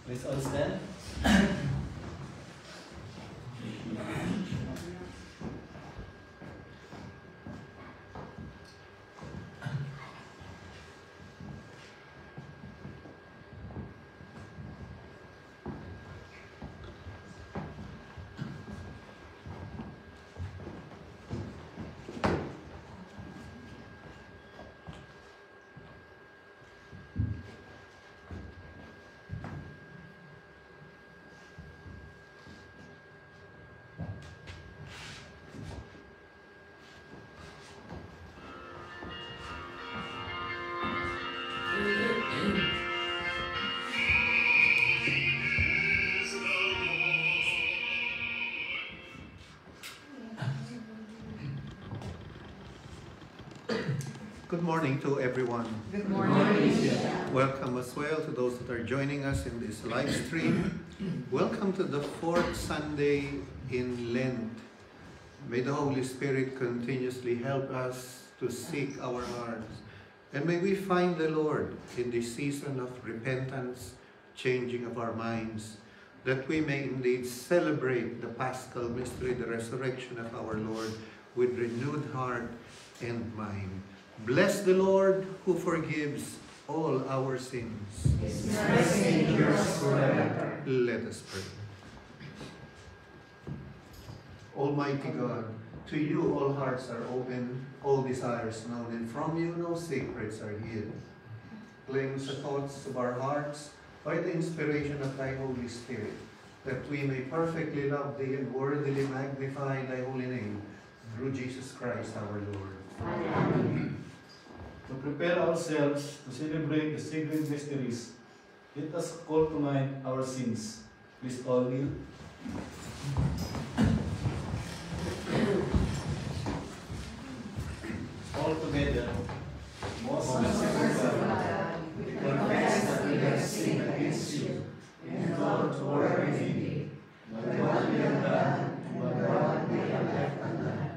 Please all stand. Good morning to everyone. Good morning. Welcome as well to those that are joining us in this live stream. Welcome to the fourth Sunday in Lent. May the Holy Spirit continuously help us to seek our hearts. And may we find the Lord in this season of repentance, changing of our minds, that we may indeed celebrate the Paschal mystery, the resurrection of our Lord, with renewed heart and mind. Bless the Lord who forgives all our sins. His mercy endures forever. Let us pray. Almighty God, to you all hearts are open, all desires known, and from you no secrets are hid. Cleanse the thoughts of our hearts by the inspiration of thy Holy Spirit, that we may perfectly love thee and worthily magnify thy holy name, through Jesus Christ our Lord. Amen. To prepare ourselves to celebrate the sacred mysteries, let us call to mind our sins. Please all kneel. All together. Most merciful God, We confess that we have sinned against you, in thought, word, and deed, by what we have done, and by what we have left undone.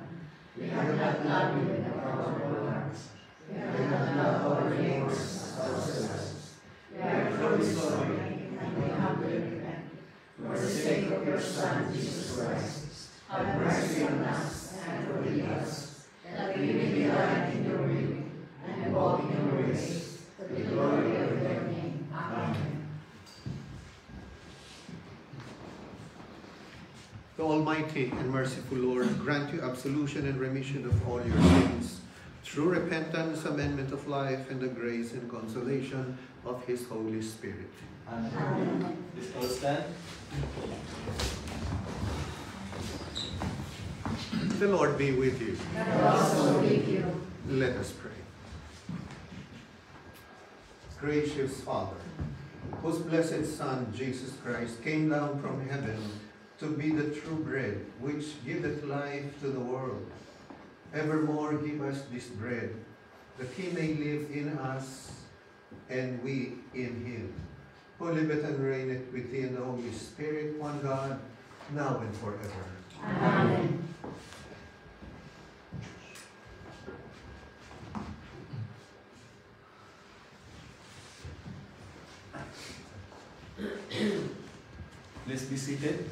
We have not loved you in our hearts. We have not loved our neighbors as ourselves. We are truly sorry, and we humbly repent. For the sake of your Son, Jesus Christ, have mercy on us and forgive us, that we may delight in your will and walk in your ways, to the glory of your name. Amen. The Almighty and merciful Lord grant you absolution and remission of all your sins, through repentance, amendment of life, and the grace and consolation of His Holy Spirit. Amen. Please all stand. The Lord be with you. And also with you. Let us pray. Gracious Father, whose blessed Son, Jesus Christ, came down from heaven to be the true bread, which giveth life to the world, evermore give us this bread, that He may live in us, and we in Him, who liveth and reigneth with Thee in the Holy Spirit, one God, now and forever. Amen. Please be seated.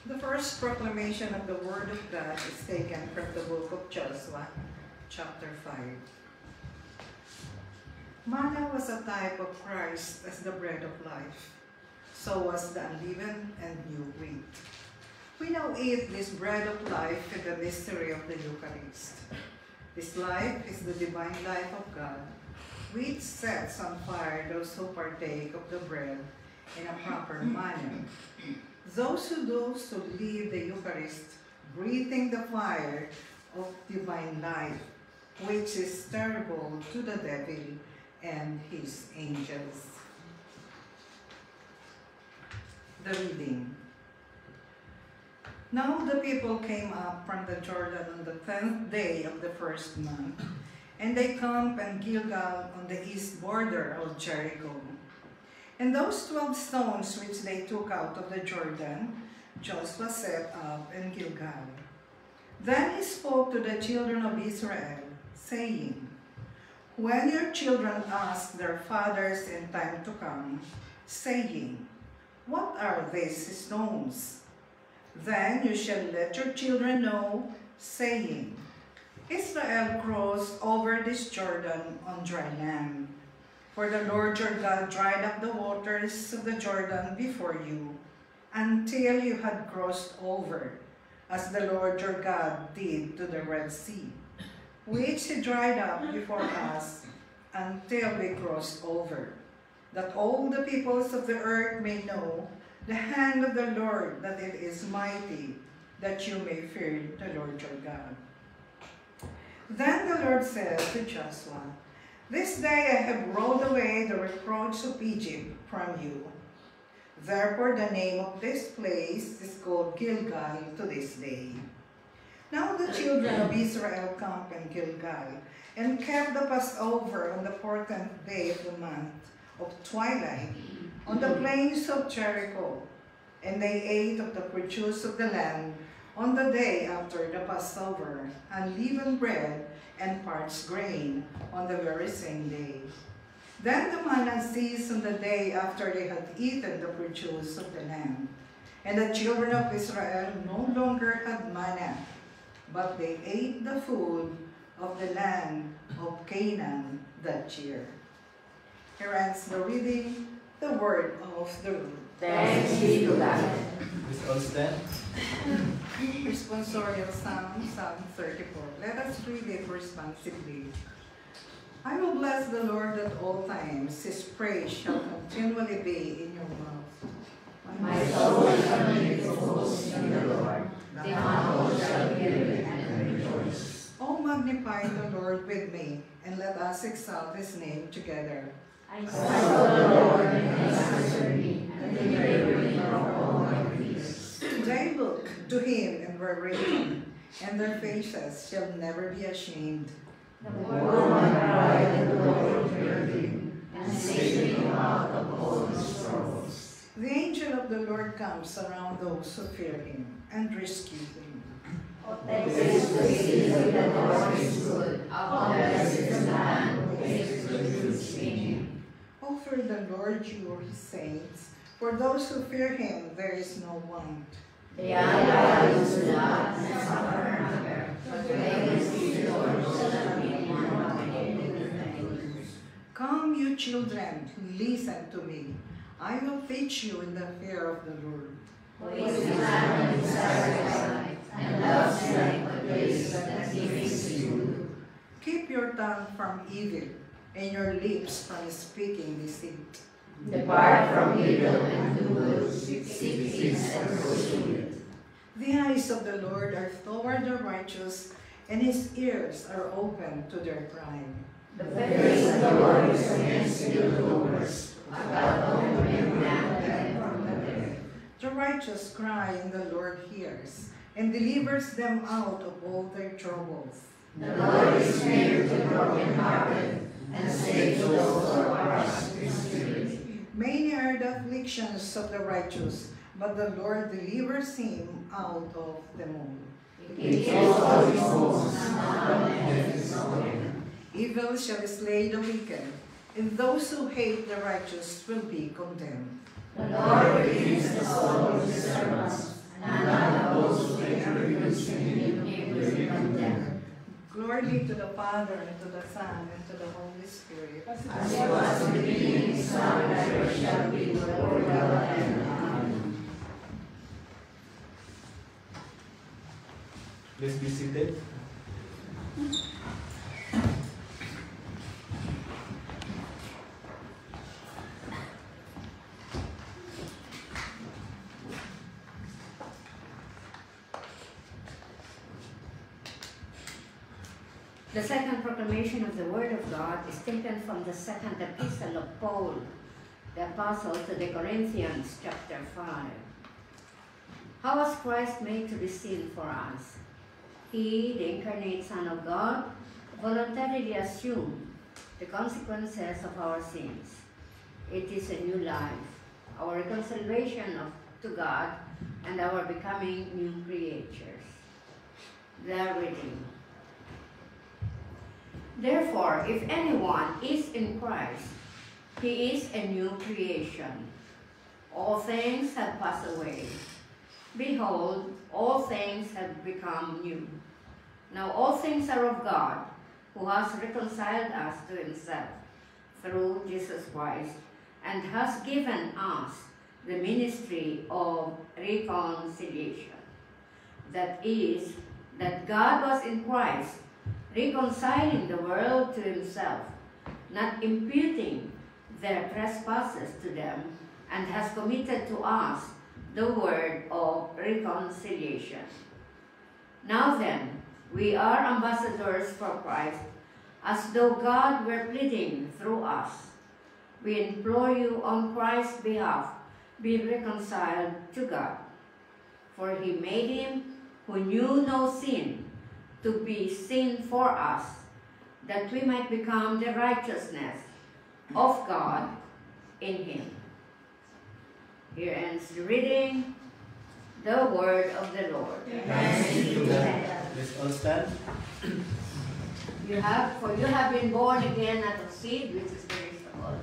The first proclamation of the Word of God is taken from the book of Joshua, chapter 5. Manna was a type of Christ as the bread of life. So was the unleavened and new wheat. We now eat this bread of life in the mystery of the Eucharist. This life is the divine life of God, which sets on fire those who partake of the bread in a proper manner. Those who dose to live the Eucharist, breathing the fire of divine life, which is terrible to the devil and his angels. The reading. Now the people came up from the Jordan on the 10th day of the first month, and they camped in Gilgal on the east border of Jericho. And those 12 stones which they took out of the Jordan, Joshua set up in Gilgal. Then he spoke to the children of Israel, saying, when your children ask their fathers in time to come, saying, what are these stones? Then you shall let your children know, saying, Israel crossed over this Jordan on dry land. For the Lord your God dried up the waters of the Jordan before you, until you had crossed over, as the Lord your God did to the Red Sea, which he dried up before us until we crossed over, that all the peoples of the earth may know the hand of the Lord, that it is mighty, that you may fear the Lord your God. Then the Lord said to Joshua, this day I have rolled away the reproach of Egypt from you. Therefore the name of this place is called Gilgal to this day. Now the children of Israel camped in Gilgal, and kept the Passover on the 14th day of the month of twilight, on the plains of Jericho. And they ate of the produce of the land on the day after the Passover, unleavened bread and parched grain on the very same day. Then the manna ceased on the day after they had eaten the produce of the land. And the children of Israel no longer had manna, but they ate the food of the land of Canaan that year. Here ends the reading, the word of the Lord. Thanks be to God. Please all stand. Responsorial Psalm, Psalm 34. Let us read it responsibly. I will bless the Lord at all times. His praise shall continually be in your mouth. My soul shall make its boast in the Lord. The humble shall hear it and rejoice. Oh, magnify the Lord with me, and let us exalt his name together. I sought the Lord, and he answered me, and delivered me from all my fears. They look to him and were radiant, and their faces shall never be ashamed. The poor one cried, and the Lord heard him, and saved him out of all his troubles. The angel of the Lord comes around those who fear him, and rescues them. Taste the season that the Lord is good. How blessed is the man who takes refuge in him. Offer the Lord you his saints. For those who fear him, there is no want. The eyes do not and suffer hunger, but beggars the Lord shall be one of things. Come, you children, listen to me. I will teach you in the fear of the Lord. For his man is satisfied, and loves like the place that gives you. Keep your tongue from evil, and your lips from speaking deceit. Depart from evil and do good, seek peace and pursue it. The eyes of the Lord are toward the righteous, and his ears are open to their cry. The face of the Lord is against evildoers, but God will bring them from the dead. The righteous cry, and the Lord hears, and delivers them out of all their troubles. The Lord is near to the brokenhearted, and saves those who are crushed in spirit. Many are the afflictions of the righteous, but the Lord delivers him out of them all. He kills all his foes, and none is known. Evil shall slay the wicked, and those who hate the righteous will be condemned. The Lord redeems the soul of his servants, and none of those who take refuge in him will be condemned. Glory be to the Father, and to the Son, and to the Holy Spirit. As it was in the beginning, is now, and ever shall be, world without end. Amen. Please be seated. The second proclamation of the Word of God is taken from the second epistle of Paul, the Apostle, to the Corinthians, chapter 5. How was Christ made to be sin for us? He, the incarnate Son of God, voluntarily assumed the consequences of our sins. It is a new life, our reconciliation to God, and our becoming new creatures. The reading. Therefore, if anyone is in Christ, he is a new creation. All things have passed away. Behold, all things have become new. Now all things are of God, who has reconciled us to himself through Jesus Christ, and has given us the ministry of reconciliation. That is, that God was in Christ, reconciling the world to himself, not imputing their trespasses to them, and has committed to us the word of reconciliation. Now then, we are ambassadors for Christ, as though God were pleading through us. We implore you on Christ's behalf, be reconciled to God. For he made him who knew no sin to be sin for us, that we might become the righteousness of God in him. Here ends the reading, the word of the Lord. Thanks be to God. Let's all stand. For you have been born again not of seed, which is perishable,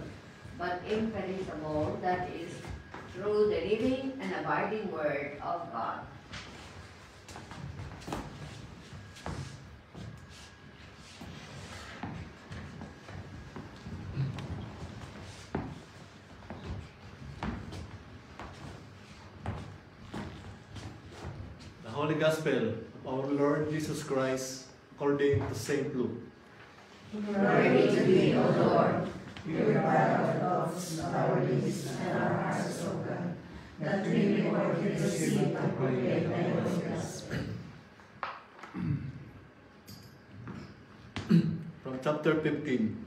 but imperishable, that is, through the living and abiding word of God. The Holy Gospel of our Lord Jesus Christ according to St. Luke. Glory to thee, O Lord. Purify our thoughts, our deeds, and our hearts, O God, that we may worthily receive and proclaim thy holy gospel. From chapter 15.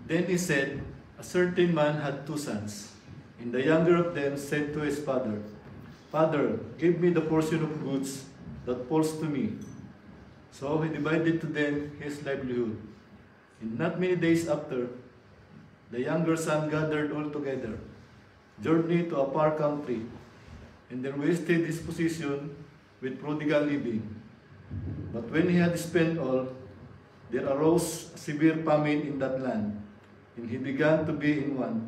Then he said, a certain man had 2 sons, and the younger of them said to his father, Father, give me the portion of goods that falls to me. So he divided to them his livelihood. And not many days after, the younger son gathered all together, journeyed to a far country, and there wasted his possession with prodigal living. But when he had spent all, there arose a severe famine in that land, and he began to be in want.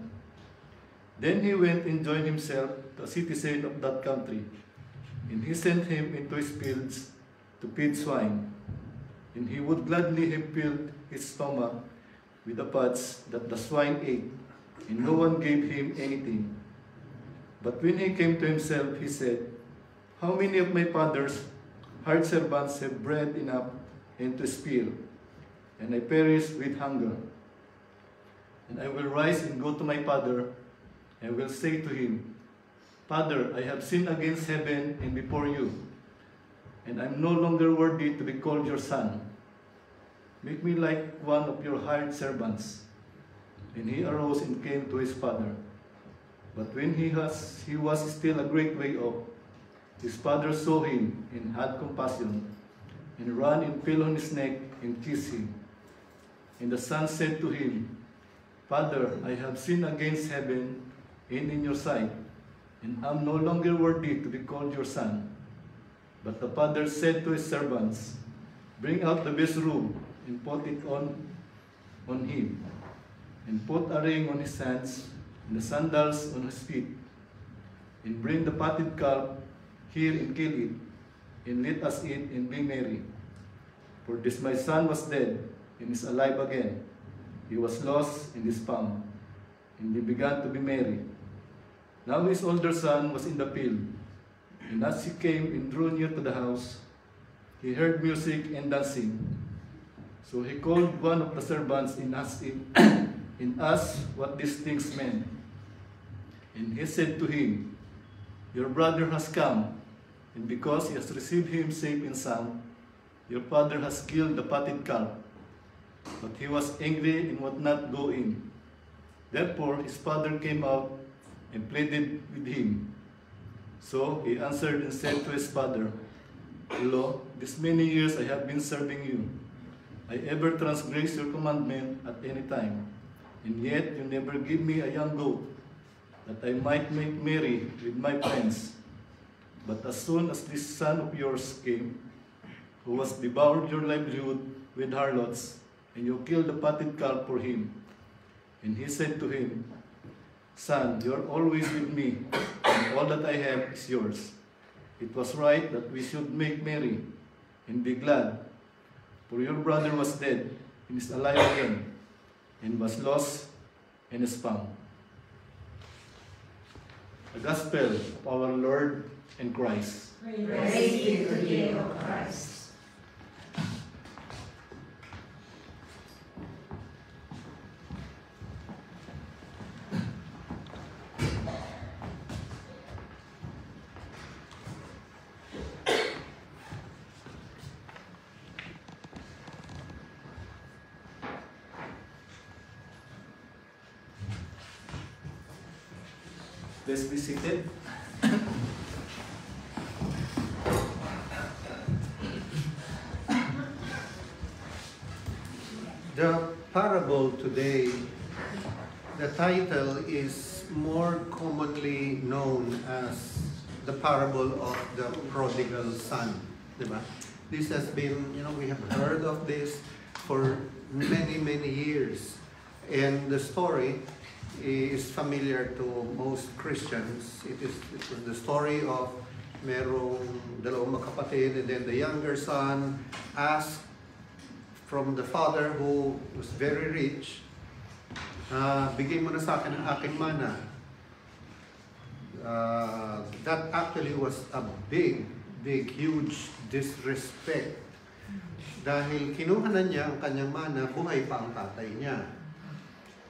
Then he went and joined himself to a citizen of that country, and he sent him into his fields to feed swine. And he would gladly have filled his stomach with the pods that the swine ate, and no one gave him anything. But when he came to himself, he said, How many of my father's hired servants have bread enough and to spare, and I perish with hunger? And I will rise and go to my father, and will say to him, Father, I have sinned against heaven and before you, and I am no longer worthy to be called your son. Make me like one of your hired servants. And he arose and came to his father. But when he was still a great way off, his father saw him and had compassion, and ran and fell on his neck and kissed him. And the son said to him, Father, I have sinned against heaven and in your sight, and am no longer worthy to be called your son. But the father said to his servants, Bring out the best robe and put it on him, and put a ring on his hands and the sandals on his feet, and bring the fatted calf here and kill it, and let us eat and be merry. For this my son was dead and is alive again. He was lost and is found. And they began to be merry. Now his older son was in the field, and as he came and drew near to the house, he heard music and dancing. So he called one of the servants and asked what these things meant. And he said to him, Your brother has come, and because he has received him safe and sound, your father has killed the fatted calf. But he was angry and would not go in. Therefore his father came out and pleaded with him. So he answered and said to his father, Lo, these many years I have been serving you. I ever transgressed your commandment at any time, and yet you never give me a young goat, that I might make merry with my friends. But as soon as this son of yours came, who has devoured your livelihood with harlots, and you killed the fatted calf for him. And he said to him, Son, you are always with me, and all that I have is yours. It was right that we should make merry and be glad, for your brother was dead and is alive again, and was lost and is found. The Gospel of our Lord and Christ. Praise be to thee, O Christ. Let's be seated. The parable today, the title is more commonly known as the parable of the prodigal son. Diba? This has been, we have heard of this for many, many years. And the story is familiar to most Christians. It was the story of merong dalawang magkapatid, and then the younger son asked from the father who was very rich, bigay mo na sa akin ang aking mana. That actually was a big, huge disrespect. Dahil kinuha na niya ang kanyang mana, buhay pa ang tatay niya.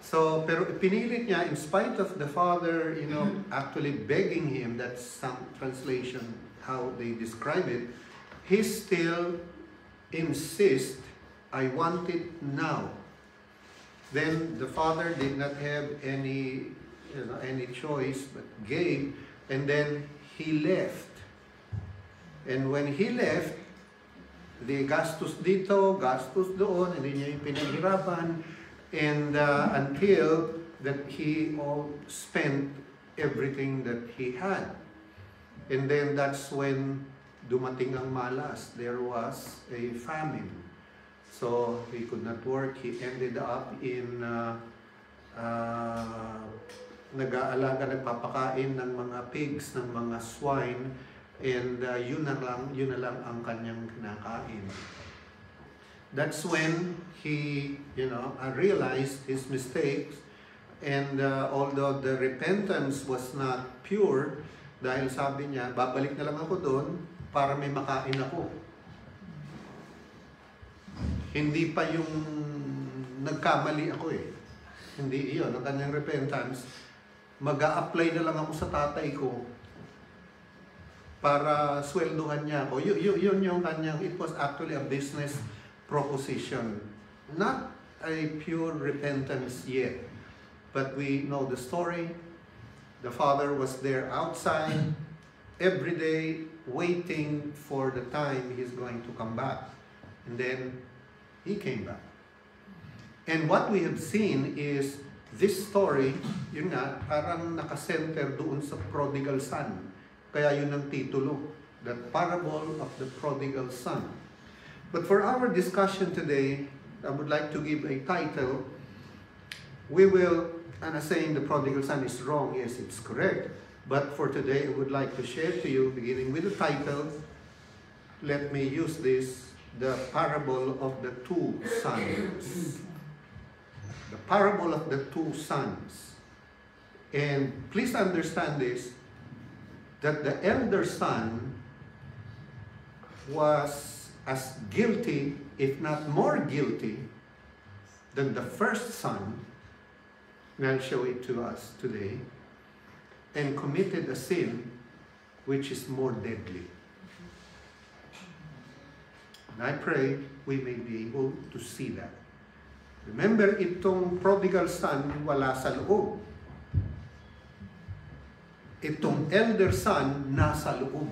So, pero pinilit niya, in spite of the father, actually begging him, that's some translation, how they describe it, he still insists, I want it now. Then the father did not have any choice but gave, and then he left. And when he left, the gastos dito, gastos doon, hindi niya yung pinaghirapan, and until that he all spent everything that he had. And then that's when dumating ang malas. There was a famine. So he could not work. He ended up in nag-aalaga, nagpapakain ng mga pigs, ng mga swine, and yun na lang ang kanyang kinakain. That's when he, realized his mistakes, and although the repentance was not pure, dahil sabi niya, babalik na lang ako doon para may makain ako. Hindi pa yung nagkamali ako eh. Hindi iyon, ang kanyang repentance. Mag-a-apply na lang ako sa tatay ko para sweldohan niya ako. Yun yung kanyang, it was actually a business proposition. Not a pure repentance yet. But we know the story. The father was there outside every day waiting for the time he's going to come back. And then he came back. And what we have seen is this story, yun nga, parang nakasenter doon sa prodigal son. Kaya yun ang titulo, The Parable of the Prodigal Son. But for our discussion today, I would like to give a title. We will, and I'm saying the prodigal son is wrong, yes, it's correct. But for today, I would like to share to you, beginning with the title, let me use this, the parable of the two sons. The parable of the two sons. And please understand this, that the elder son was as guilty, if not more guilty, than the first son, and I'll show it to us today, and committed a sin which is more deadly. And I pray we may be able to see that. Remember, itong prodigal son, wala sa loob. Itong elder son, nasa loob.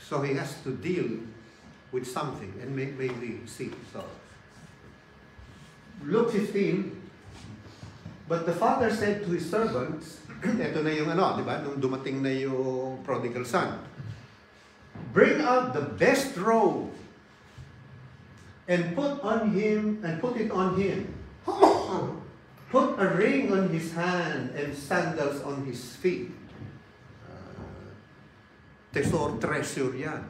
So he has to deal with something, and maybe see. So Luke 15, but the father said to his servants, eto na yung ano, di ba? Nung dumating na yung prodigal son. Bring out the best robe and put it on him. Put a ring on his hand and sandals on his feet. Treasure yan.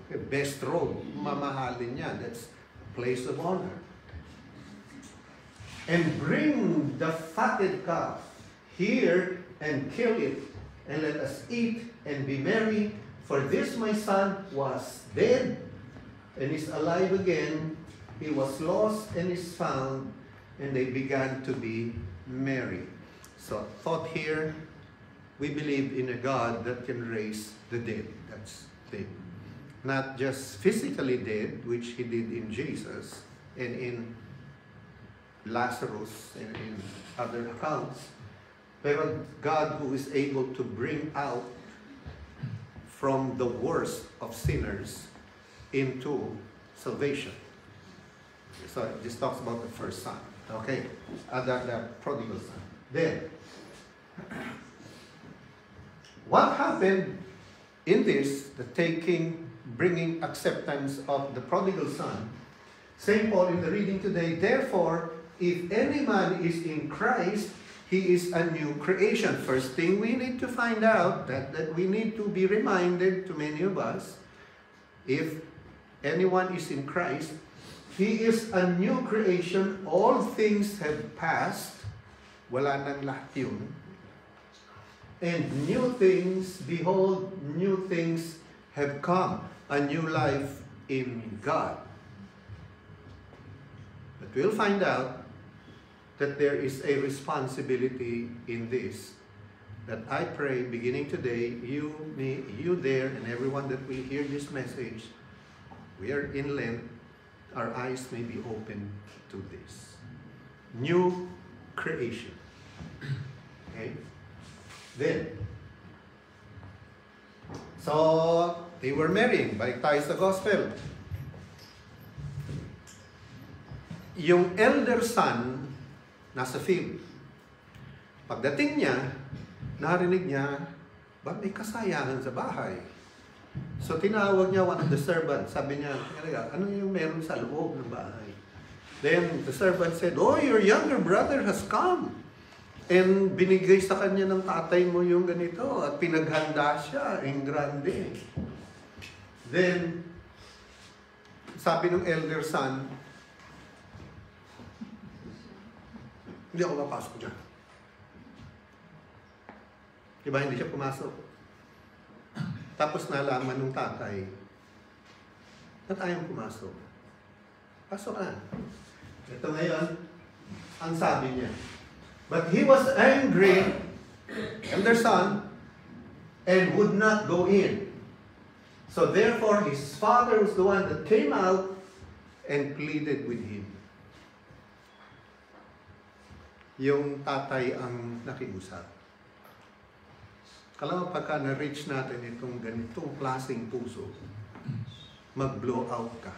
Okay, best robe, mamahalin yan. That's place of honor. And bring the fatted calf here and kill it, and let us eat and be merry. For this my son was dead and is alive again. He was lost and is found. And they began to be merry. So, thought here, we believe in a God that can raise the dead. That's the not just physically dead, which He did in Jesus and in Lazarus and in other accounts, but God who is able to bring out from the worst of sinners into salvation. So this talks about the first son. Okay, the prodigal son. Then, what happened in this, the bringing acceptance of the prodigal son? St. Paul in the reading today, therefore, if any man is in Christ, he is a new creation. First thing we need to find out, that we need to be reminded to many of us, if anyone is in Christ, he is a new creation. All things have passed. Wala nang lahat yun. And new things, behold, new things have come. A new life in God. But we'll find out that there is a responsibility in this. That I pray, beginning today, you, me, you there, and everyone that will hear this message, we are in Lent, our eyes may be open to this. New creation. Okay? Then, so, they were marrying. Balik tayo sa gospel. Yung elder son, nasa field. Pagdating niya, narinig niya, ba may kasayangan sa bahay? So tinawag niya one of the servants. Sabi niya, ano yung meron sa loob ng bahay? Then the servant said, oh, your younger brother has come. And binigay sa kanya ng tatay mo yung ganito. At pinaghanda siya, in grande. Then, sabi ng elder son, hindi ako mapasok dyan. Diba, hindi siya pumasok. Tapos nalaman ng tatay, ba't ayaw pumasok? Pasok ka. Ito ngayon, ang sabi niya. But he was angry, elder son, and would not go in. So therefore, his father was the one that came out and pleaded with him. Yung tatay ang nakiusap. Kala pagka na-reach natin itong ganitong klaseng puso, mag-blow out ka.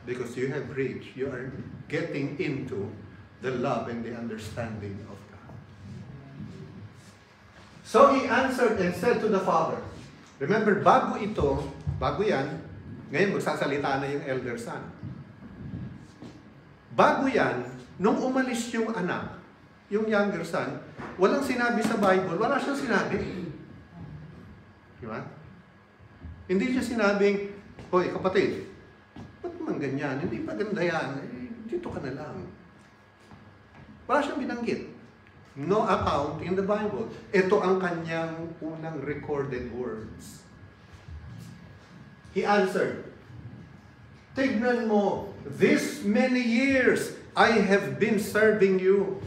Because you have reached, you are getting into the love and the understanding of God. So he answered and said to the father, remember, bago yan, ngayon magsasalita na yung elder son. Bago yan, nung umalis yung anak, yung younger son, walang sinabi sa Bible, wala siyang sinabi. Di ba? Hindi siya sinabing, hoy kapatid, ba't naman ganyan? Hindi pa ganda yan. Dito ka na lang. Wala siyang binanggit. No account in the Bible. Ito ang kanyang unang recorded words. He answered, tignan mo, this many years I have been serving you.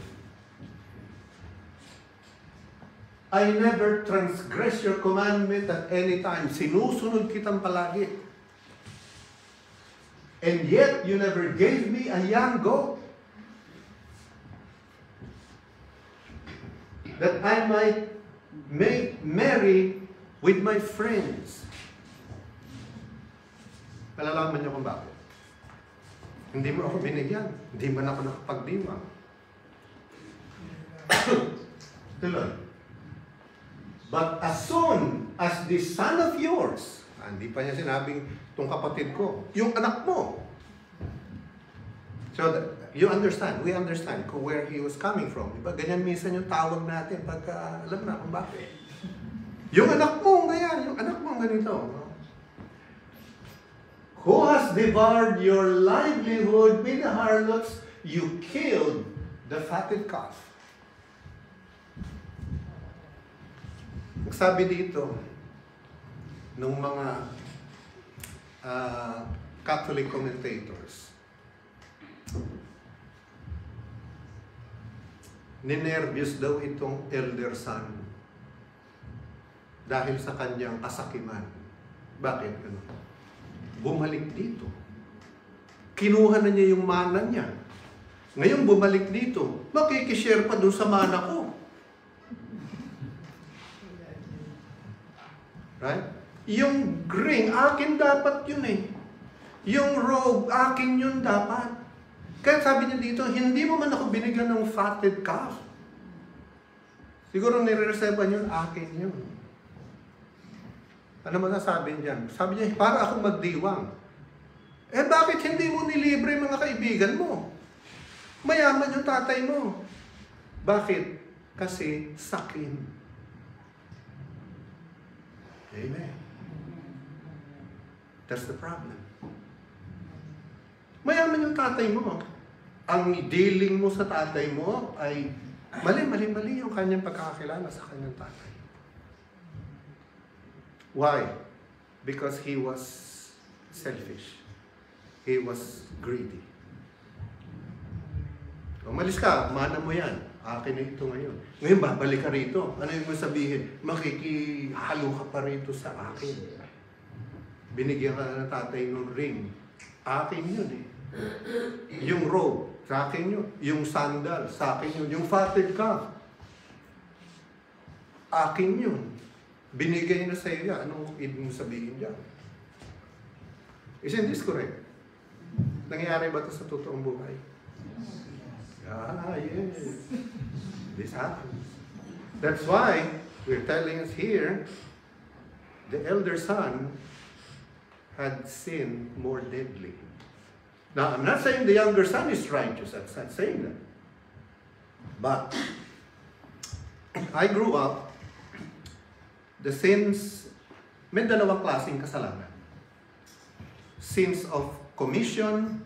I never transgress your commandment at any time. Sinusunod kitang palagi. And yet, you never gave me a young goat that I might make merry with my friends. Malalaman niyo kung bakit. Hindi mo ako binigyan. Hindi man ako nakapagdiwang. Tuloy. But as soon as this son of yours, hindi pa niya sinabing itong kapatid ko, yung anak mo. So, you understand, we understand where he was coming from. Diba? Ganyan minsan yung tawag natin pagka alam na kung bakit. Yung anak mo, ganyan. Yung anak mo, ganito. Who has devoured your livelihood with the harlots? You killed the fatted calf. Sabi dito, nung mga Catholic commentators, ninervyos daw itong elder son dahil sa kanyang kasakiman. Bakit? Bumalik dito. Kinuha na niya yung mana niya. Ngayon bumalik dito, makikishare pa doon sa mana ko. Right? Yung ring, akin dapat yun eh. Yung robe, akin yun dapat. Kaya sabi niya dito, hindi mo man ako binigyan ng fatted calf. Siguro nire-reserve yun, akin yun. Ano masasabi niyan? Sabi niya, para akong magdiwang. Eh bakit hindi mo nilibre mga kaibigan mo? Mayaman yung tatay mo. Bakit? Kasi sakin. Amen. That's the problem. Mayaman yung tatay mo. Ang dealing mo sa tatay mo ay mali yung kanyang pagkakakilala sa kanyang tatay. Why? Because he was selfish. He was greedy. Umalis ka, mana mo yan. Akin na ito ngayon. Ngayon, babalik ka rito. Ano yung sabihin? Makikihalo ka pa rito sa akin. Binigyan ka ng tatay ng ring. Akin yun eh. Yung robe, sa akin yun. Yung sandal, sa akin yun. Yung fatted calf, akin yun. Binigay na sa iyo yan. Anong ibig mo sabihin dyan? Isn't this correct? Nangyayari ba ito sa totoong buhay? Yes. This happens. That's why we're telling us here, the elder son had sinned more deadly. Now, I'm not saying the younger son is righteous. I'm not saying that. But I grew up, the sins, may dalawang klaseng kasalanan. Sins of commission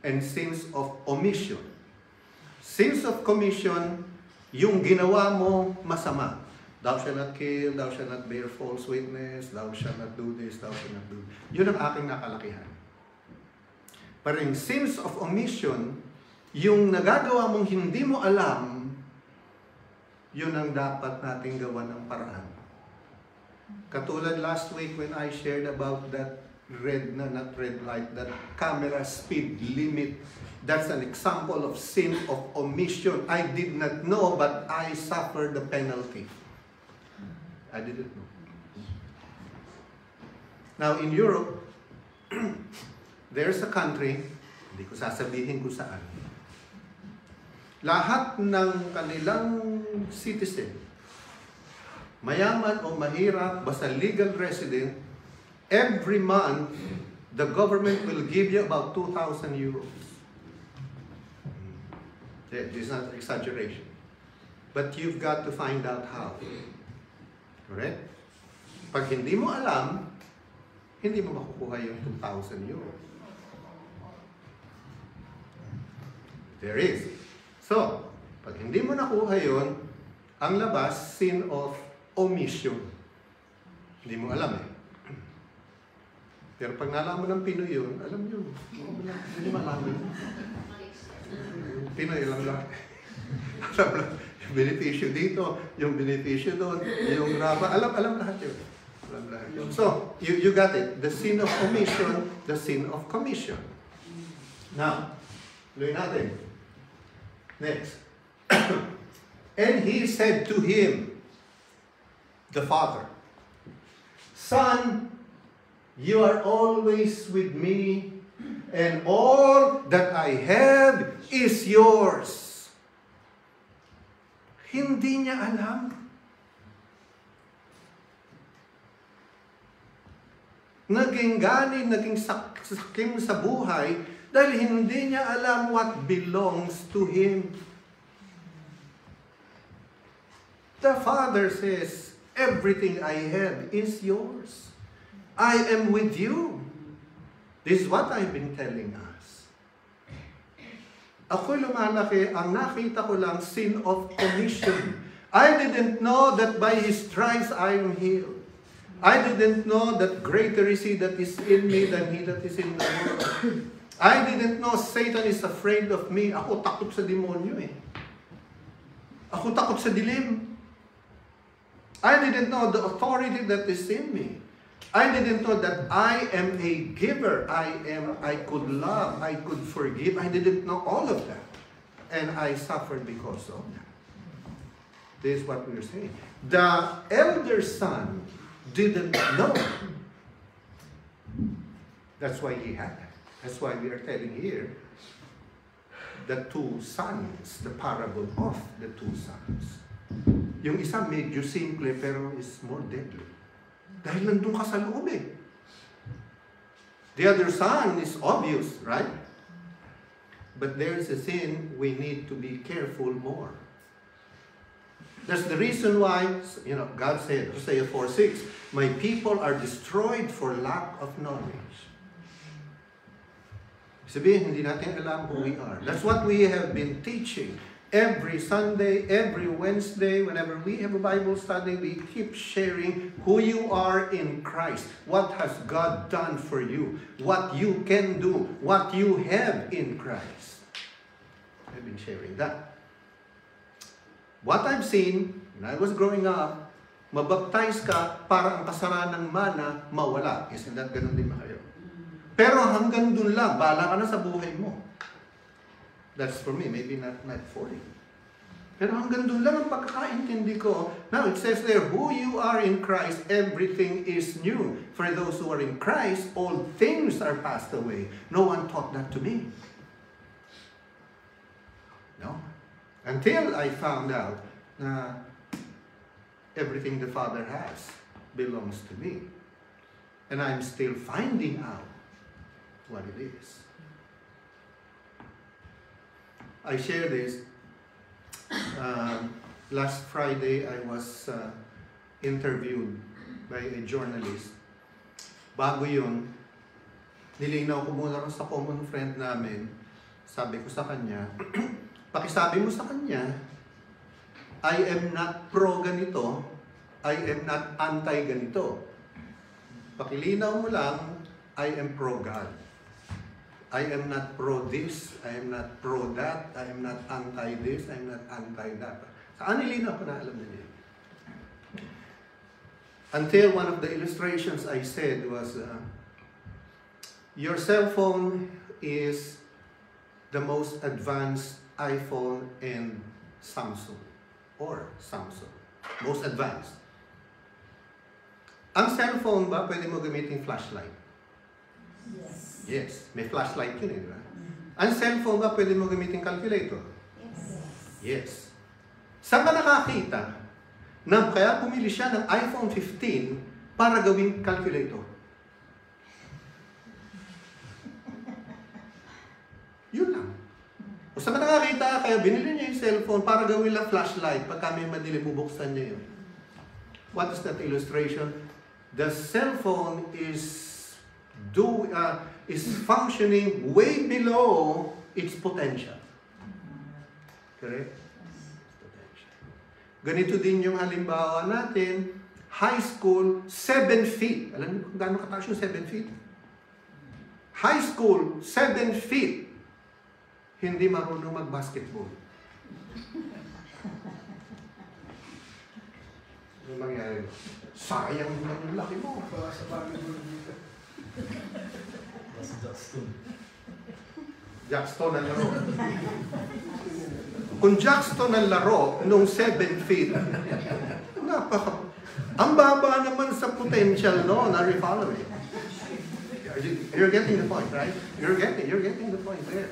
and sins of omission. Sins of commission, yung ginawa mo masama. Thou shalt not kill, thou shalt not bear false witness, thou shalt not do this, thou shalt not do that. Yun ang aking nakalakihan. Pero yung sins of omission, yung nagagawa mong hindi mo alam, yun ang dapat nating gawa ng paraan. Katulad last week when I shared about that not red light, that camera speed limit. That's an example of sin of omission. I did not know, but I suffered the penalty. I didn't know. Now, in Europe, there's a country, hindi ko sasabihin kung saan, lahat ng kanilang citizen, mayaman o mahirap, basta legal resident, every month, the government will give you about 2,000 euros. This is not exaggeration. But you've got to find out how. Correct? Pag hindi mo alam, hindi mo makukuha yung 2,000 euros. There is. So, pag hindi mo nakuha yun, ang labas, sin of omission. Hindi mo alam eh. Pero pag nalaman ng Pinoy yun, alam nyo, hindi malaman. Pinoy, alam lang. Alam lang. Yung beneficyo dito, yung beneficyo doon, yung raba, alam lahat yun. Alam lahat yun. So, you got it. The sin of omission, the sin of commission. Now, tuloy natin. Next. And he said to him, the father, Son, you are always with me, and all that I have is yours. Hindi niya alam. Naging ganin, naging sakim sa buhay dahil hindi niya alam what belongs to him. The Father says, everything I have is yours. I am with you. This is what I've been telling us. Ako'y lumalaki, ang nakita ko lang sin of omission. I didn't know that by His stripes I am healed. I didn't know that greater is He that is in me than he that is in the world. I didn't know Satan is afraid of me. Ako takot sa demonyo eh. Ako takot sa dilim. I didn't know the authority that is in me. I didn't know that I am a giver. I could love, I could forgive. I didn't know all of that. And I suffered because of that. This is what we're saying. The elder son didn't know. That's why he had it. That's why we are telling here the two sons, the parable of the two sons. Yung isa medyo simple pero is more deadly. Dahil nandun ka sa loob eh. The other son is obvious, right? But there's a sin we need to be careful more. That's the reason why, God said, Hosea 4:6, my people are destroyed for lack of knowledge. Sabihin, hindi natin alam who we are. That's what we have been teaching. Every Sunday, every Wednesday, whenever we have a Bible study, we keep sharing who you are in Christ. What has God done for you? What you can do. What you have in Christ. I've been sharing that. What I've seen when I was growing up, mabaptize ka para ang kasaranang mana mawala. Isn't that ganun din ba kayo? Pero hanggang dun lang, bahala ka na sa buhay mo. That's for me, maybe not for you. Pero hanggang dun lang ang pagkakaintindi ko. Now, it says there, who you are in Christ, everything is new. For those who are in Christ, all things are passed away. No one taught that to me. No. Until I found out na everything the Father has belongs to me. And I'm still finding out what it is. I share this. Last Friday, I was interviewed by a journalist. Bago yun, nilinaw ko muna sa common friend namin. Sabi ko sa kanya, pakisabi mo sa kanya, I am not pro ganito, I am not anti ganito. Pakilinaw mo lang, I am pro God. I am not pro this, I am not pro that, I am not anti this, I am not anti that. Saan nilinaw ko na alam niya? Until one of the illustrations I said was, your cell phone is the most advanced iPhone and Samsung. Or Samsung. Most advanced. Ang cellphone ba, pwede mo gamitin flashlight? Yes. Yes. May flashlight yun eh, di ba? Ang cellphone ba, pwede mo gamitin calculator? Yes. Yes. Saan ka nakakita na kaya pumili siya ng iPhone 15 para gawing calculator? Yun lang. O saan ka nakakita, kaya binili niya yung cellphone para gawin lang flashlight pagka may madilim, bubuksan niya yun. What is that illustration? The cellphone is functioning way below its potential. Correct? Potential. Ganito din yung halimbawa natin, high school, 7 feet. Alam niyo kung gaano kataas yung 7 feet? High school, 7 feet. Hindi marunong mag-basketball. Ano mangyari? Sayang naman yung laki mo. Para sa volleyball dito. Jackstone ang laro. Kung Jackstone ang laro, nung 7 feet, ang baba naman sa potential no, na follow it. You're getting the point, right? You're getting the point there.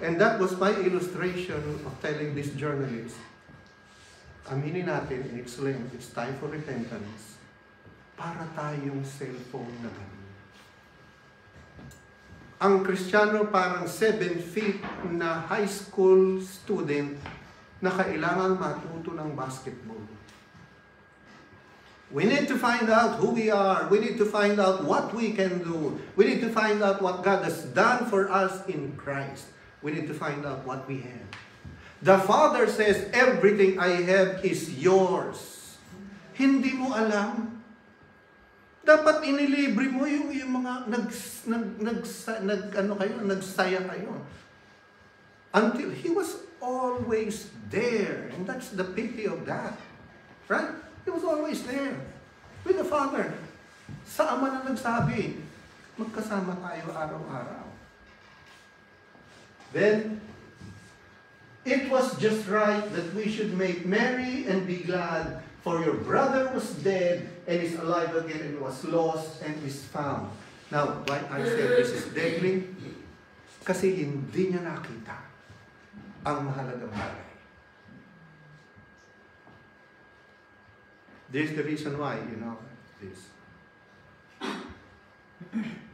And that was my illustration of telling this journalist, aminin natin, in its length, it's time for repentance. Para tayong cellphone na ganun. Ang Kristiyano parang 7 feet na high school student na kailangan matuto ng basketball. We need to find out who we are. We need to find out what we can do. We need to find out what God has done for us in Christ. We need to find out what we have. The Father says, everything I have is yours. Hindi mo alam. Dapat inilibre mo yung mga nagsaya kayo. Until He was always there. And that's the pity of that. Right? He was always there. With the Father. Sa Ama na nagsabi, magkasama tayo araw-araw. Then, it was just right that we should make merry and be glad, for your brother was dead and is alive again, and was lost and is found. Now, why I said this is deadly? Kasi hindi niya nakita ang mahalagang bagay. This is the reason why, this.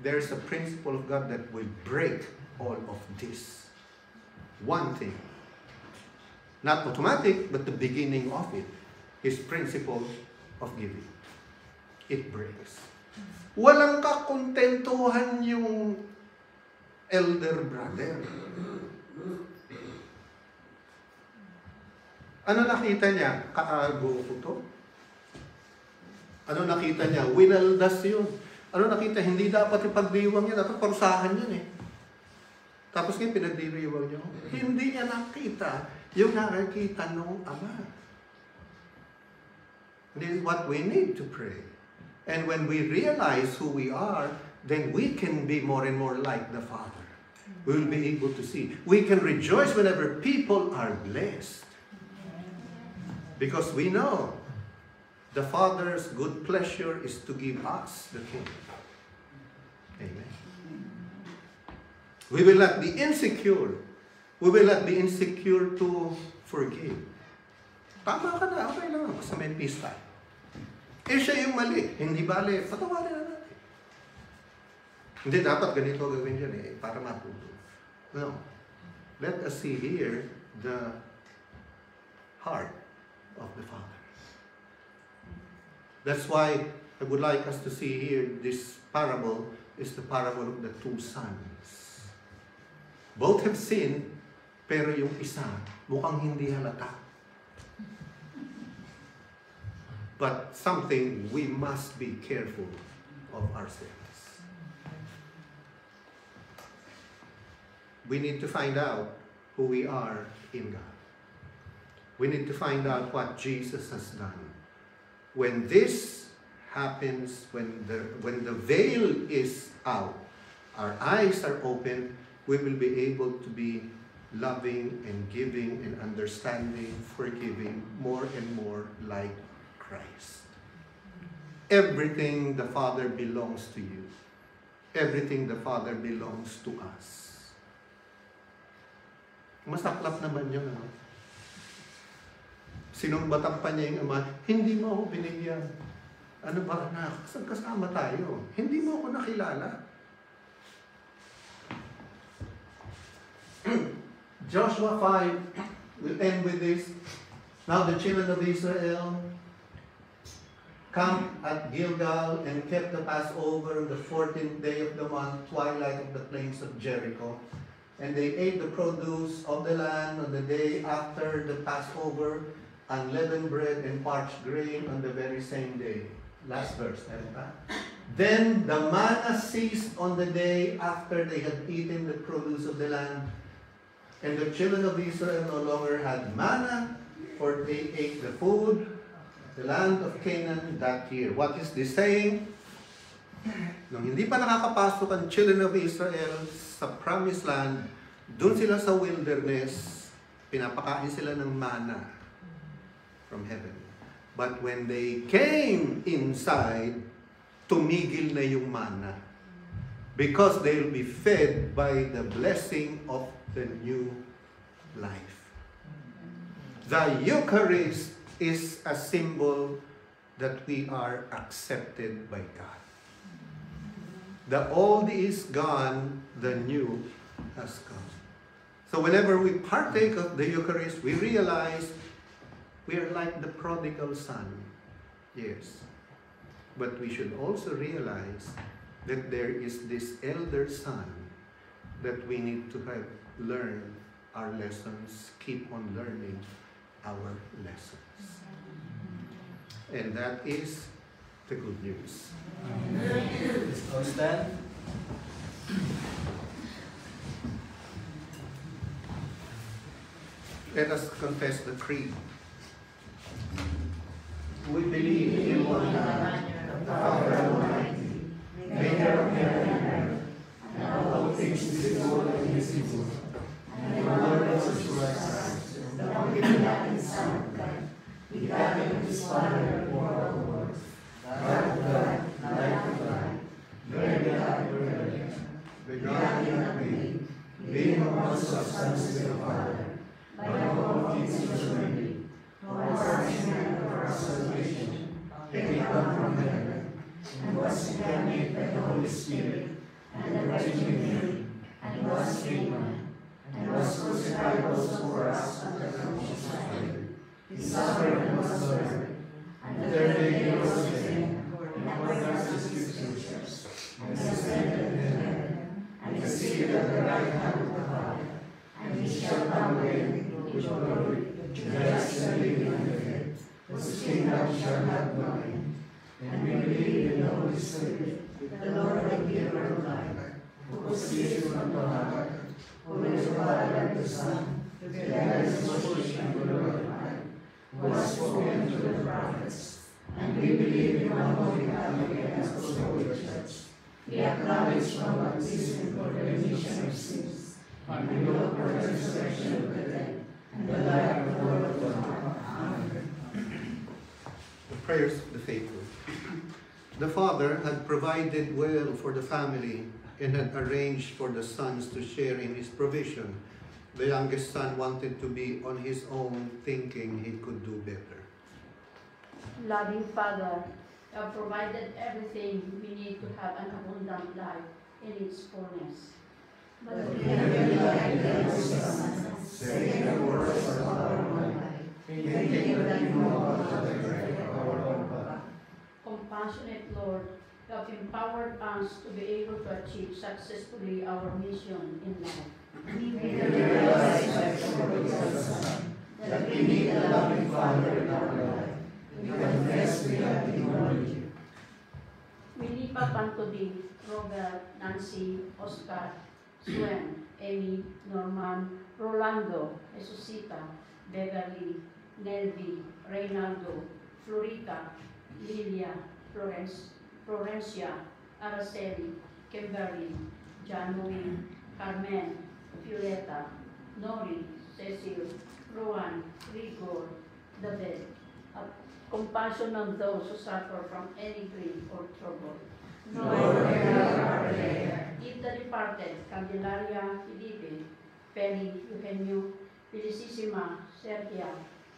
There's a principle of God that will break all of this. One thing. Not automatic, but the beginning of it. His principle of giving. It breaks. Walang kakontentuhan yung elder brother. Ano nakita niya? Kaago ko to? Ano nakita niya? Winaldas yun. Ano nakita? Hindi dapat ipagdiwang niya. Dapat parusahan yun eh. Tapos ngayon pinagdiriwang niya. Hindi niya nakita yung nakakita ng Ama. This is what we need to pray. And when we realize who we are, then we can be more and more like the Father. We will be able to see. We can rejoice whenever people are blessed. Because we know the Father's good pleasure is to give us the kingdom. Amen. We will not be insecure. We will not be insecure to forgive. Tama ka na, okay lang. Basta may peace tayo. Siya yung mali. Hindi bale, patawarin na natin. Hindi dapat ganito gawin dyan para matuto. No. Let us see here the heart of the Father. That's why I would like us to see here this parable is the parable of the two sons. Both have sinned, pero yung isa mukhang hindi halata. But something we must be careful of ourselves. We need to find out who we are in God. We need to find out what Jesus has done. When this happens, when the veil is out, our eyes are open, we will be able to be loving and giving and understanding, forgiving more and more like Christ. Everything the Father belongs to you. Everything the Father belongs to us. Masaklap naman yun. Sinumbatan pa niya yung Ama, hindi mo ako binigyan. Ano ba anak? Kasama tayo. Hindi mo ako nakilala. Joshua 5, we'll end with this. Now the children of Israel camped at Gilgal and kept the Passover the 14th day of the month, twilight of the plains of Jericho. And they ate the produce of the land on the day after the Passover, unleavened bread and parched grain on the very same day. Last verse. Then the manna ceased on the day after they had eaten the produce of the land. And the children of Israel no longer had manna, for they ate the food the land of Canaan that year. What is this saying? Nung hindi pa nakakapasok ang children of Israel sa promised land, doon sila sa wilderness, pinapakain sila ng manna from heaven. But when they came inside, tumigil na yung manna. because they'll be fed by the blessing of the new life. The Eucharist is a symbol that we are accepted by God. The old is gone, the new has come. So whenever we partake of the Eucharist, we realize we are like the prodigal son. Yes. But we should also realize that there is this elder son that we need to have learned our lessons, keep on learning our lessons. And that is the good news. Let's all stand. Let us confess the creed. We believe in one God, the Father Almighty, maker of heaven and earth, and of all things visible and invisible, and the Lord of Christ, the only begotten Son of God, begotten of His Father before all worlds, God of God, light of God, very God, very begotten of me, being of one substance with the Father, by all things was made, who was our and of our salvation, taken down from heaven, and was incarnate by the Holy Spirit, and the Virgin Mary, and was made man, and was crucified also for us under Pontius Pilate. He suffered and was buried, and the third day he rose again, according to the Scriptures, and ascended into heaven, and is seated at the right hand of the Father, and he shall come again with glory, to judge the living and the dead, whose kingdom shall have no end. And we believe in the Holy Spirit, the Lord and giver of life, who proceeds from the Father, who is the Father and the Son, together is worshipped and glorified, who has spoken to the prophets. And we believe in one holy Catholic and Apostolic Church. We acknowledge one baptism for the remission of sins, and we look for the resurrection of the dead, and the life of the world to come. Amen. The prayers of the faithful. The father had provided well for the family and had arranged for the sons to share in his provision. The youngest son wanted to be on his own, thinking he could do better. Loving Father, you have provided everything we need to have an abundant life in its fullness. But we have been like those sons, saying the words of our life, thinking that you know how to direct our own path. Compassionate Lord, you have empowered us to be able to achieve successfully our mission in life. We realize by the prodigal Son that we need a loving Father in our life. We confess we have ignored you. We lift up unto thee, Robert, Nancy, Oscar, Swen, Amy, Norman, Rolando, Jesusita, Beverly, Nelvi, Reynaldo, Florita, Lilia, Florencia, Araceli, Kimberly, Janui, Carmen, Violeta, Nori, Cecil, Rowan, Rigor, David. Have compassion on those who suffer from any grief or trouble. Lord, hear our prayer. Give the departed, Candelaria, Felipe, Penny, Eugenio, Felicissima, Sergia,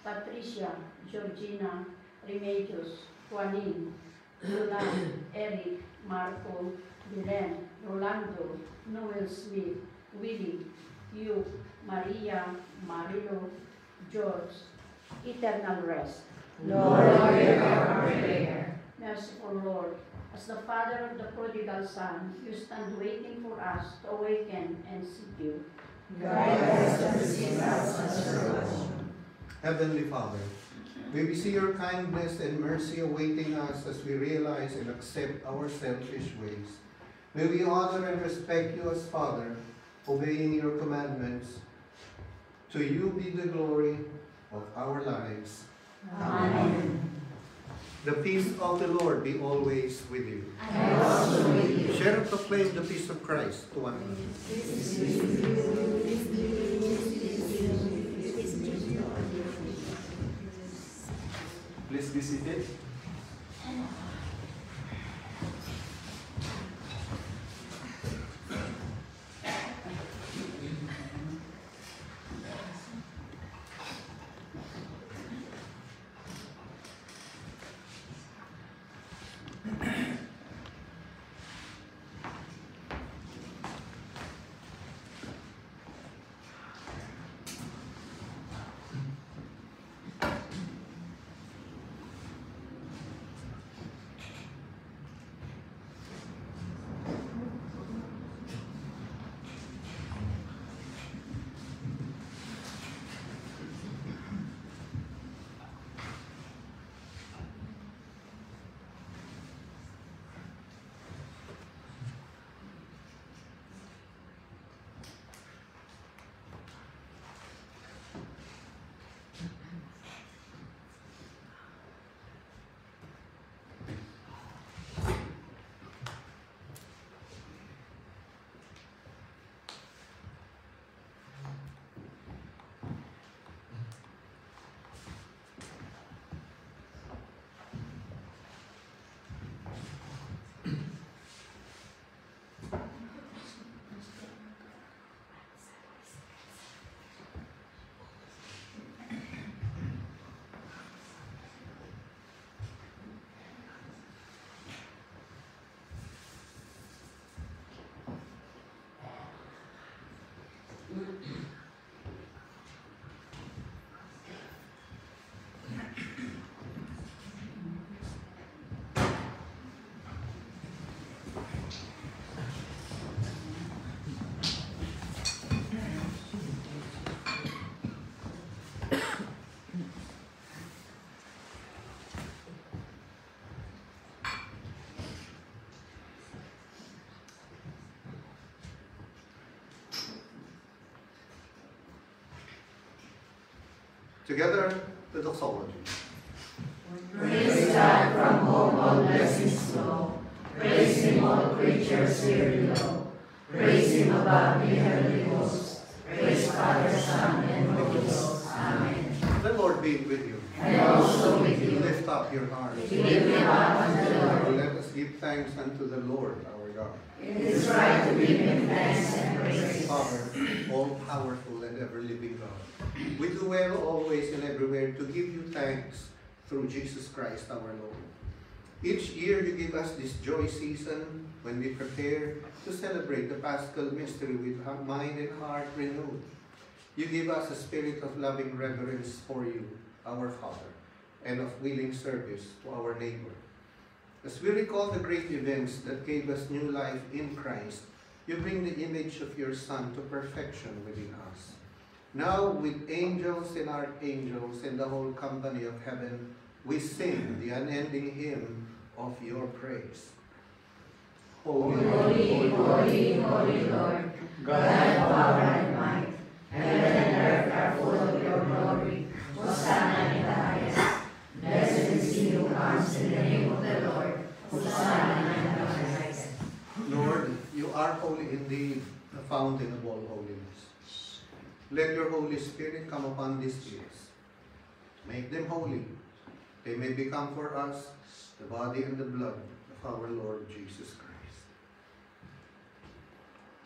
Patricia, Georgina, Remedios, Juanin, Lula, Eric, Marco, Belen, Rolando, Noel Smith, Willie, Hugh, Maria, Marilo, George, eternal rest. Lord, hear our prayer. Merciful Lord, as the Father of the prodigal Son, you stand waiting for us to awaken and seek you. Guide us and receive us as your own. Heavenly Father, may we see your kindness and mercy awaiting us as we realize and accept our selfish ways. May we honor and respect you as Father, obeying your commandments. To you be the glory of our lives. Amen. The peace of the Lord be always with you. And also with you. Share and proclaim the peace of Christ to one another. Please be seated. Together, the doxology. Praise God from whom all blessings flow. Praise Him, all creatures here below. Praise Him above the heavenly hosts. Praise Father, Son, and Holy Ghost. Amen. The Lord be with you. And also with you. Lift up your hearts. We lift them up unto the Lord. Let us give thanks unto the Lord our God. It is right to give Him thanks and praise. Father, all-powerful and ever-living God, we do well always and everywhere to give you thanks through Jesus Christ our Lord. Each year you give us this joy season when we prepare to celebrate the Paschal mystery with mind and heart renewed. You give us a spirit of loving reverence for you, our Father, and of willing service to our neighbor. As we recall the great events that gave us new life in Christ, you bring the image of your Son to perfection within us. Now, with angels and archangels and the whole company of heaven, we sing the unending hymn of your praise. Holy, Holy, holy, holy Lord, God of power and might, heaven and earth are full of your glory. Hosanna in the highest. Blessed is he who comes in the name of the Lord. Hosanna in the highest. Lord, you are holy indeed, the fountain of all holiness. Let your Holy Spirit come upon these ears. Make them holy. They may become for us the body and the blood of our Lord Jesus Christ.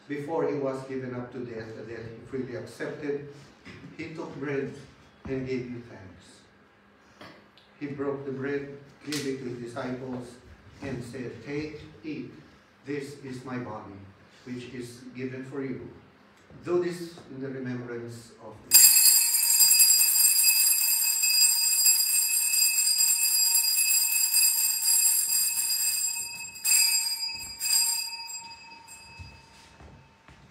Before he was given up to death, a death he freely accepted, he took bread and gave you thanks. He broke the bread, gave it to his disciples, and said, "Take, eat. This is my body, which is given for you. Do this in the remembrance of me."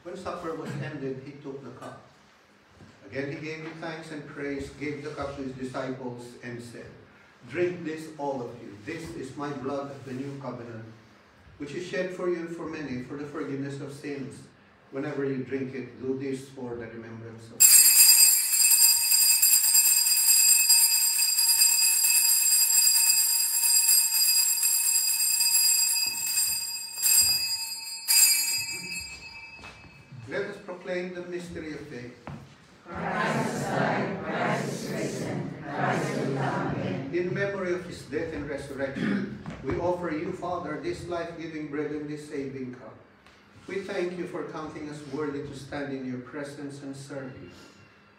When supper was ended, he took the cup. Again he gave you thanks and praise, gave the cup to his disciples, and said, "Drink this, all of you. This is my blood of the new covenant, which is shed for you and for many for the forgiveness of sins. Whenever you drink it, do this for the remembrance of me." Let us proclaim the mystery of faith. Christ has died, Christ is risen, Christ will come again. In memory of his death and resurrection, we offer you, Father, this life-giving bread and this saving cup. We thank you for counting us worthy to stand in your presence and serve you.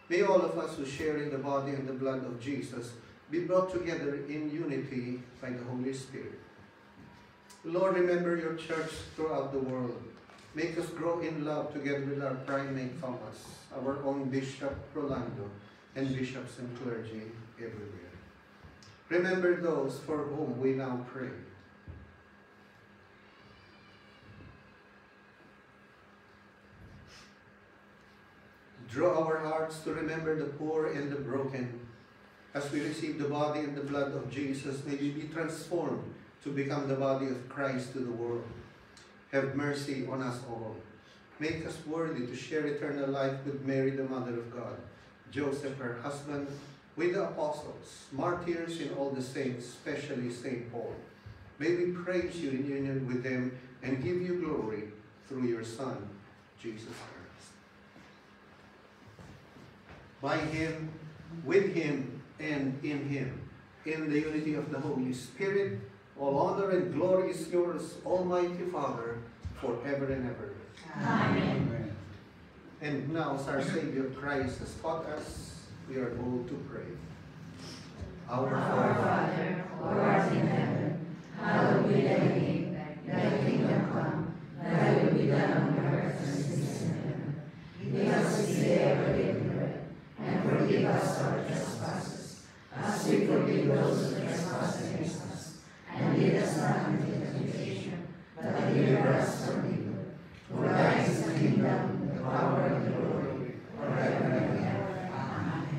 May all of us who share in the body and the blood of Jesus be brought together in unity by the Holy Spirit. Lord, remember your church throughout the world. Make us grow in love together with our primate Thomas, our own Bishop Rolando, and bishops and clergy everywhere. Remember those for whom we now pray. Draw our hearts to remember the poor and the broken. As we receive the body and the blood of Jesus, may we be transformed to become the body of Christ to the world. Have mercy on us all. Make us worthy to share eternal life with Mary, the Mother of God, Joseph, her husband, with the apostles, martyrs, and all the saints, especially St. Paul. May we praise you in union with them and give you glory through your Son, Jesus Christ. By him, with him, and in him, in the unity of the Holy Spirit, all honor and glory is yours, Almighty Father, forever and ever. Amen. And now, as our Savior Christ has taught us, we are bold to pray. Our Our Father, Father, who art in heaven, hallowed be thy name. Thy kingdom come, thy will be done on earth as it is in heaven. Give us this day our daily bread, and forgive us our trespasses, as we forgive those who trespass against us. And lead us not into temptation, but deliver us from evil. For thine is the kingdom, the power, and the glory, forever and ever. Amen.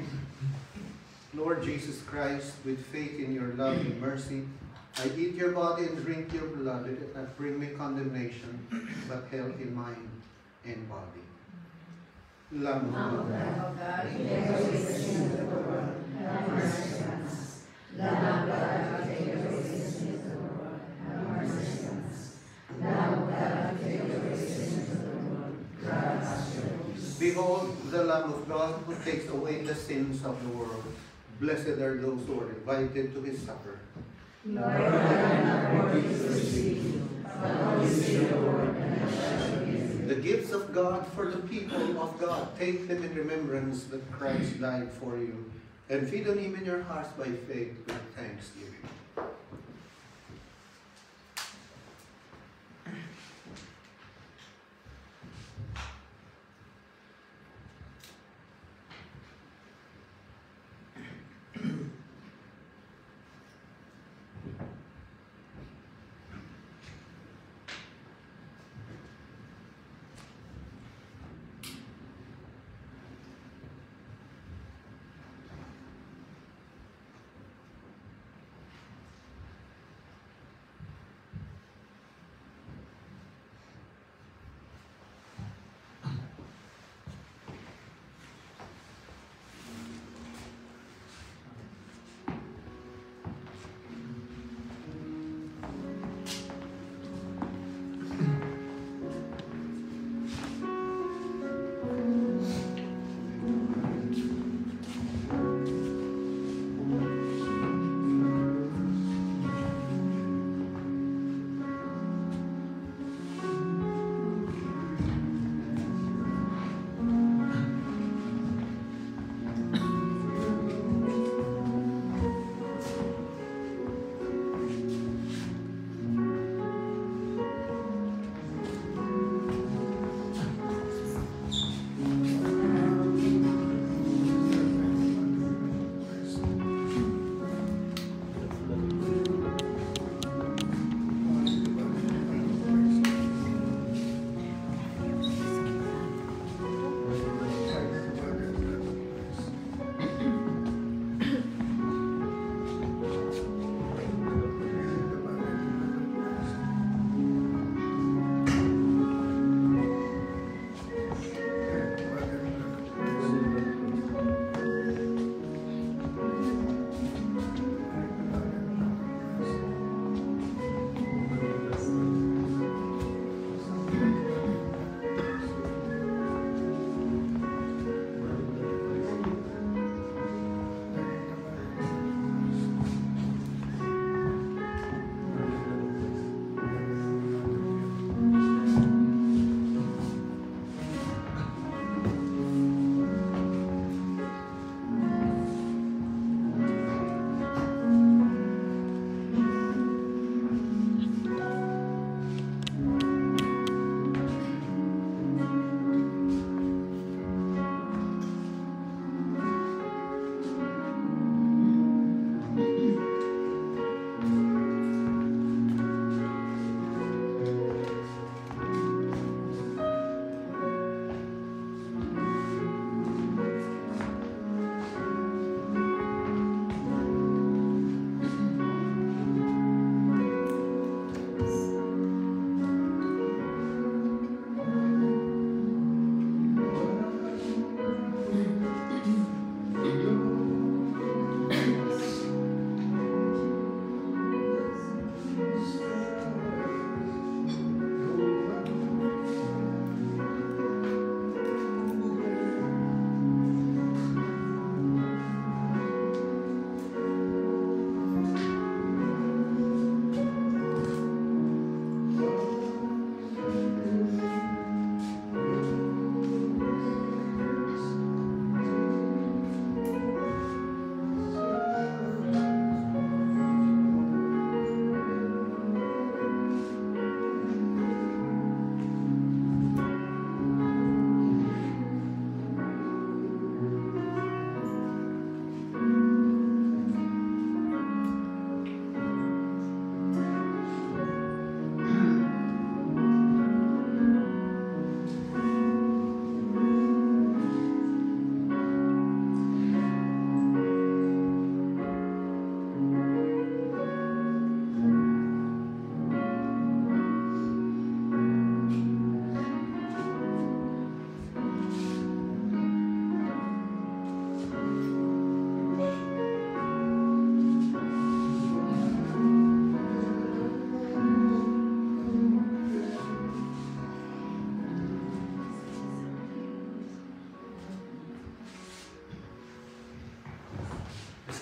Lord Jesus Christ, with faith in your love and mercy, I eat your body and drink your blood, that it not bring me condemnation, but health in mind and body. Lamb of God, Lamb of God, who takes away the sins of the world, have mercy on us. Lamb of God, who take away the sins of the world, have mercy on us. Lamb of God, who take away the sins of the world, grant us your peace. Behold the Lamb of God who takes away the sins of the world. Blessed are those who are invited to his supper. Lord, I am not worthy to receive you, but only say the word, and I shall be healed. The gifts of God for the people of God. Take them in remembrance that Christ died for you. And feed on him in your hearts by faith with thanksgiving.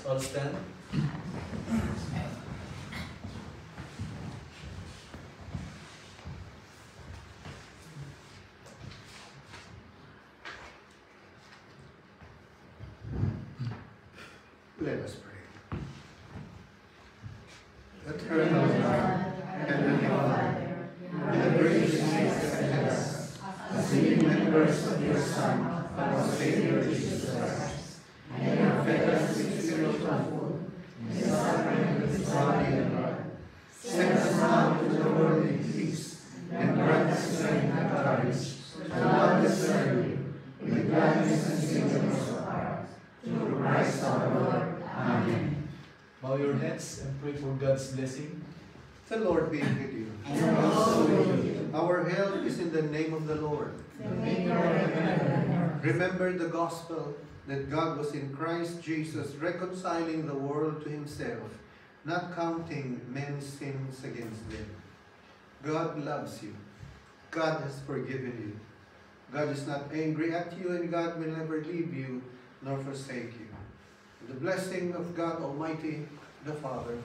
Let's all stand. Let us pray. Eternal God, Heavenly Father, with the grace you accepted us as living members of your Son, our Savior Jesus Christ, and you have fed us with spiritual food in the sacrament of His body and blood. Send us now to the world in peace, and grant us strength and courage to love and serve you with gladness and singleness of heart. Through Christ our Lord. Amen. Bow your heads and pray for God's blessing. The Lord be with you. And also with you. Our help is in the name of the Lord. The Maker of heaven and earth. Remember the gospel that God was in Christ Jesus reconciling the world to Himself, not counting men's sins against them. God loves you. God has forgiven you. God is not angry at you, and God will never leave you nor forsake you. The blessing of God Almighty, the Father,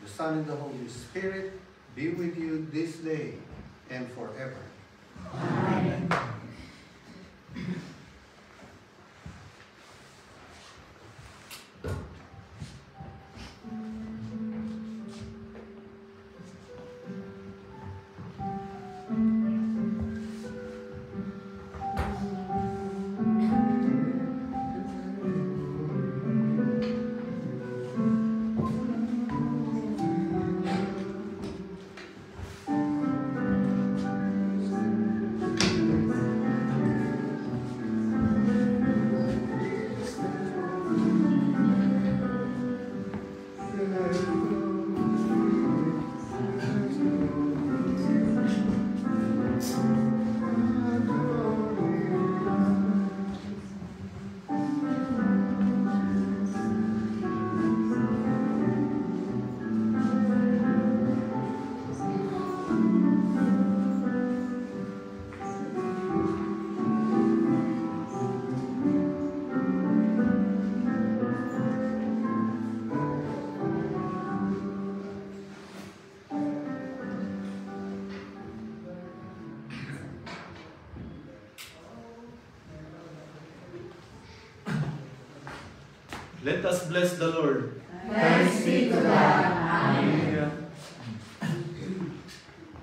the Son, and the Holy Spirit be with you this day and forever. Amen. Let us bless the Lord. Thanks be to God. Amen.